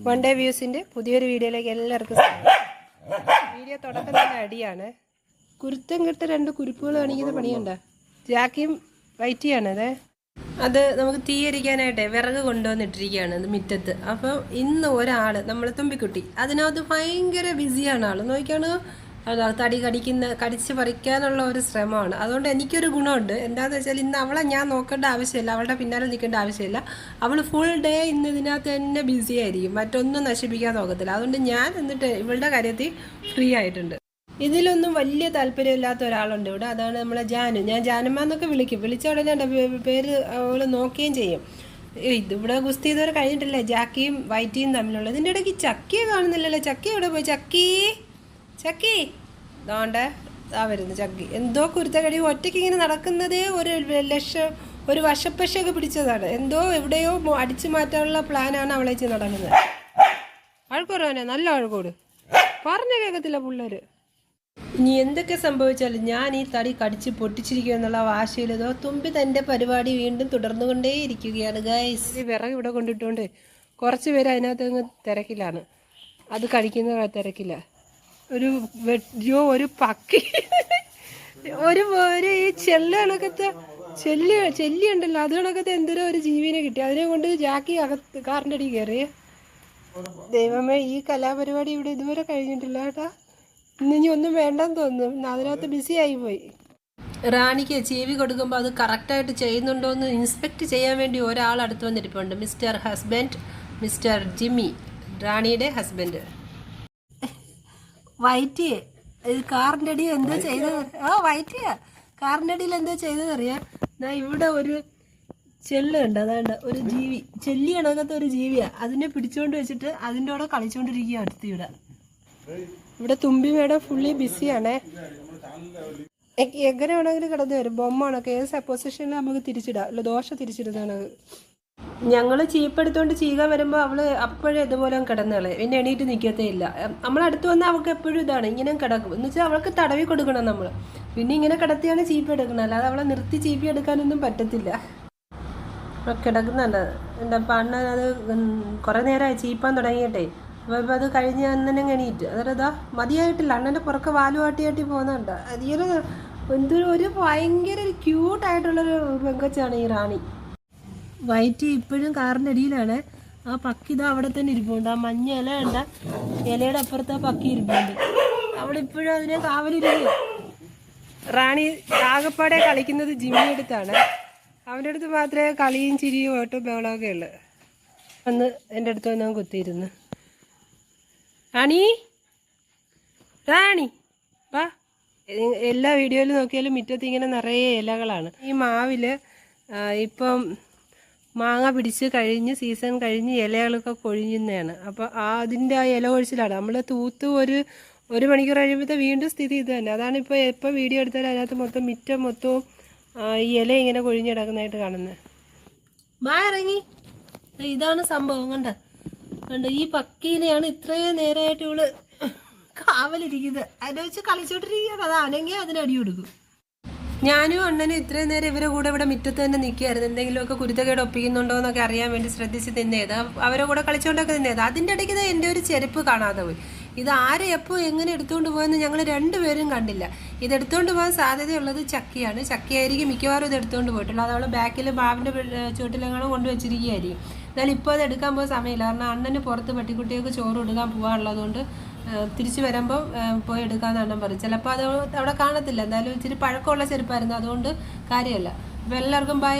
One day വ്യൂസിൻ്റെ പുതിയൊരു വീഡിയോയിലേക്ക് എല്ലാവർക്കും വീഡിയോ തുടക്കം തന്നെ അടിയാണ്. കുരുത്തം കെട്ട രണ്ട് കുരുപ്പുകൾ കാണിക്കുന്ന പണിയുണ്ട. ജാക്കിയും വൈറ്റിയാണ് അത് നമുക്ക് തീയരിക്കാനായിട്ടേ വിറക് കൊണ്ടുവന്നിട്ടിരിക്കുകയാണ് അത് മുറ്റത്ത്. അപ്പോൾ ഇന്ന് ഒരാൾ നമ്മളെ തുമ്പിക്കുട്ടി അതിനകത്ത് ഭയങ്കര ബിസിയാണ്. ആൾ നോക്കിയാണ് തടി കടിച്ച് പറിക്കാനുള്ള ഒരു ശ്രമമാണ്. അതുകൊണ്ട് എനിക്കൊരു ഗുണമുണ്ട്. എന്താണെന്ന് വെച്ചാൽ ഇന്ന് അവളെ ഞാൻ നോക്കേണ്ട ആവശ്യമില്ല, അവളുടെ പിന്നാലെ നിൽക്കേണ്ട ആവശ്യമില്ല. അവൾ ഫുൾ ഡേ ഇന്ന് ഇതിനകത്ത് തന്നെ ബിസി ആയിരിക്കും, മറ്റൊന്നും നശിപ്പിക്കാൻ നോക്കത്തില്ല. അതുകൊണ്ട് ഞാൻ എന്നിട്ട് ഇവളുടെ കാര്യത്തിൽ ഫ്രീ ആയിട്ടുണ്ട്. ഇതിലൊന്നും വലിയ താല്പര്യമില്ലാത്ത ഒരാളുണ്ട് ഇവിടെ, അതാണ് നമ്മളെ ജാനു. ഞാൻ ജാനമ്മ എന്നൊക്കെ വിളിക്കും. വിളിച്ച ഉടനെ പേര് അവൾ നോക്കുകയും ചെയ്യും. ഇതിവിടെ ഗുസ്തി ഇതുവരെ കഴിഞ്ഞിട്ടില്ലേ ജാക്കിയും വൈറ്റിയും തമ്മിലുള്ള. ഇതിൻ്റെ ഇടയ്ക്ക് ചക്കിയെ കാണുന്നില്ലല്ലോ. ചക്കി എവിടെ പോയി? ചക്കി ദാണ്ടെ വരുന്നു ചക്കി. എന്തോ കുരുത്തക്കടി ഒറ്റയ്ക്ക് ഇങ്ങനെ നടക്കുന്നതേ ഒരു വശപ്പശയൊക്കെ പിടിച്ചതാണ്. എന്തോ എവിടെയോ അടിച്ചു മാറ്റാനുള്ള പ്ലാനാണ് അവളെ നടക്കുന്നത്. അഴുക്കുറവനെ നല്ല അഴുക്കോട് പറഞ്ഞ കേൾക്കത്തില്ല പിള്ളേര്. ഇനി എന്തൊക്കെ സംഭവിച്ചാലും ഞാൻ ഈ തടി കടിച്ച് പൊട്ടിച്ചിരിക്കുക എന്നുള്ള വാശിയിലതോ തുമ്പി തൻ്റെ പരിപാടി വീണ്ടും തുടർന്നുകൊണ്ടേയിരിക്കുകയാണ് ഗൈസ്. ഈ വിറക് ഇവിടെ കൊണ്ടിട്ടുകൊണ്ട് കുറച്ച് പേര് അതിനകത്ത് അങ്ങ് തിരക്കിലാണ്. അത് കഴിക്കുന്ന തിരക്കില്ല. ഒരു പക്കി ഒരു ഈ ചെല്ല് കണക്കത്തെ ചെല്ലി ഉണ്ടല്ലോ, അത് കണക്കത്തെ എന്തൊരു ഒരു ജീവിനെ കിട്ടി. അതിനെ കൊണ്ട് ജാക്കി കാറിൻ്റെ അടി കയറി. ദൈവമേ, ഈ കലാപരിപാടി ഇവിടെ ഇതുവരെ കഴിഞ്ഞിട്ടില്ല കേട്ടാ. ഇനി ഒന്നും വേണ്ടെന്ന് തോന്നുന്നു. അതിനകത്ത് ബിസി ആയിപ്പോയി. റാണിക്ക് ചെവി കൊടുക്കുമ്പോൾ അത് കറക്റ്റായിട്ട് ചെയ്യുന്നുണ്ടോ എന്ന് ഇൻസ്പെക്ട് ചെയ്യാൻ വേണ്ടി ഒരാൾ അടുത്ത് വന്നിരിപ്പുണ്ട്. മിസ്റ്റർ ജിമ്മി, റാണിയുടെ ഹസ്ബൻഡ്. വൈറ്റിയെ കാറിൻ്റെ അടിയിൽ എന്തോ ചെയ്തത്. വൈറ്റിയാ കാറിൻ്റെ അടിയിൽ എന്തോ ചെയ്തതറിയാം. ഇവിടെ ഒരു ചെല്ലുണ്ട്, അതാണ്ട് ഒരു ജീവി, ചെല്ലി കണക്കത്തെ ഒരു ജീവിയാ. അതിനെ പിടിച്ചുകൊണ്ട് വെച്ചിട്ട് അതിൻ്റെ കൂടെ കളിച്ചുകൊണ്ടിരിക്കുക അടുത്ത്. ഇവിടെ തുമ്പി മേടം ഫുള്ളി ബിസിയാണേ. എങ്ങനെ വേണമെങ്കിലും കിടന്നു വരും. ബൊമ്മാണൊക്കെ ഏത് പൊസിഷനിൽ നമുക്ക് തിരിച്ചിടാം. അല്ല ദോശ തിരിച്ചിടുന്നതാണ്. ഞങ്ങൾ ചീപ്പെടുത്തോണ്ട് ചീകാൻ വരുമ്പോൾ അവള് അപ്പോഴേ ഇതുപോലെ കിടന്നുകളെ. പിന്നെ എണീറ്റ് നിൽക്കത്തേ ഇല്ല. നമ്മളടുത്ത് വന്നാൽ അവൾക്ക് എപ്പോഴും ഇതാണ്, ഇങ്ങനെ കിടക്കും. എന്ന് വെച്ചാൽ അവൾക്ക് തടവി കൊടുക്കണം നമ്മൾ. പിന്നെ ഇങ്ങനെ കിടത്തിയാണ് ചീപ്പ് എടുക്കണം, അല്ലാതെ അവളെ നിർത്തി ചീപ്പി എടുക്കാനൊന്നും പറ്റത്തില്ല. കിടക്കുന്നുണ്ട് എൻ്റെ അണ്ണൻ. അത് കുറേ നേരമായി ചീപ്പാൻ തുടങ്ങിയിട്ടേ. അപ്പോൾ അത് കഴിഞ്ഞ് അന്നെ എണീറ്റ് അതാ മതിയായിട്ടില്ല. അണ്ണൻ്റെ പുറക്കെ വാലുവാട്ടി പോകുന്നുണ്ട്. അതിയൊരു ഒരു ഭയങ്കര ക്യൂട്ടായിട്ടുള്ളൊരു പെങ്കൊച്ചാണ് ഈ റാണി. വൈറ്റ് ഇപ്പോഴും കാറിൻ്റെ അടിയിലാണ്. ആ പക്കി ഇതാ അവിടെ തന്നെ ഇരിപ്പുണ്ട്. ആ മഞ്ഞ ഇല ഉണ്ട്, ഇലയുടെ അപ്പുറത്ത് ആ പക്കി ഇരിപ്പുണ്ട്. അവിടെ ഇപ്പോഴും അതിനെ കാവലിരിക്കുക. റാണി ആകപ്പാടെ കളിക്കുന്നത് ജിമ്മി അടുത്താണ്. അവൻ്റെ അടുത്ത് മാത്രമേ കളിയും ചിരിയും ഓട്ടോ ബഹളമൊക്കെ ഉള്ളു. വന്ന് എൻ്റെ അടുത്ത് വന്ന് അവൻ കുത്തിയിരുന്നു. റാണി വാ. എല്ലാ വീഡിയോയിലും നോക്കിയാലും മുറ്റത്ത് ഇങ്ങനെ നിറയെ ഇലകളാണ്. ഈ മാവിൽ ഇപ്പം മാങ്ങ പിടിച്ച് കഴിഞ്ഞ് സീസൺ കഴിഞ്ഞ് ഇലകളൊക്കെ കൊഴിഞ്ഞതാണ്. അപ്പോൾ അതിൻ്റെ ആ ഇല കൊഴിച്ചിലാണ്. നമ്മൾ തൂത്ത് ഒരു മണിക്കൂർ കഴിയുമ്പോഴത്തെ വീണ്ടും സ്ഥിതി ഇത് തന്നെ. അതാണ് എപ്പോൾ വീഡിയോ എടുത്താലും അതിനകത്ത് മുറ്റം മൊത്തവും ഈ ഇല ഇങ്ങനെ കൊഴിഞ്ഞ് കിടക്കുന്നതായിട്ട് കാണുന്നത്. ഇറങ്ങി. ഇതാണ് സംഭവം. കണ്ട ഈ പക്കീനെയാണ് ഇത്രയും നേരമായിട്ട് ഇവള് കാവലിരിക്കുന്നത്. അതിനെ വെച്ച് കളിച്ചോണ്ടിരിക്കുകയാണ്. അത് അനങ്ങി അതിനടി കൊടുക്കും. ഞാനും അണ്ണനും ഇത്രയും നേരം ഇവരെ കൂടെ ഇവിടെ മുറ്റത്ത് തന്നെ നിൽക്കുകയായിരുന്നു. എന്തെങ്കിലുമൊക്കെ കുരുത്തക്കേട് ഒപ്പിക്കുന്നുണ്ടോ എന്നൊക്കെ അറിയാൻ വേണ്ടി ശ്രദ്ധിച്ച് നിന്നേത്. അവരെ കൂടെ കളിച്ചുകൊണ്ടൊക്കെ നിന്നേത്. അതിൻ്റെ ഇടയ്ക്ക് എൻ്റെ ഒരു ചെരുപ്പ് കാണാതെ പോയി. ഇത് ആരെ എപ്പോൾ എങ്ങനെ എടുത്തുകൊണ്ട് പോയെന്ന് ഞങ്ങൾ രണ്ടുപേരും കണ്ടില്ല. ഇത് എടുത്തുകൊണ്ട് പോകാൻ സാധ്യതയുള്ളത് ചക്കിയാണ്. ചക്കിയായിരിക്കും മിക്കവാറും ഇത് എടുത്തുകൊണ്ട് പോയിട്ടുള്ളത്. അത് അവൾ ബാക്കിൽ മാവിൻ്റെ ചുവട്ടിലെങ്ങാനും കൊണ്ടുവച്ചിരിക്കുകയായിരിക്കും. എന്നാലും ഇപ്പോൾ അത് എടുക്കാൻ പോകാൻ സമയമില്ല. കാരണം അണ്ണന് പുറത്ത് പട്ടിക്കുട്ടികൾക്ക് ചോറ് എടുക്കാൻ പോകാനുള്ളതുകൊണ്ട് തിരിച്ചു വരുമ്പോൾ പോയി എടുക്കാമെന്ന് അണ്ണൻ പറയും. ചിലപ്പോൾ അത് അവിടെ കാണത്തില്ല. എന്തായാലും ഇച്ചിരി പഴക്കമുള്ള ചെരുപ്പായിരുന്നു, അതുകൊണ്ട് കാര്യമല്ല. അപ്പോൾ എല്ലാവർക്കും ബൈ.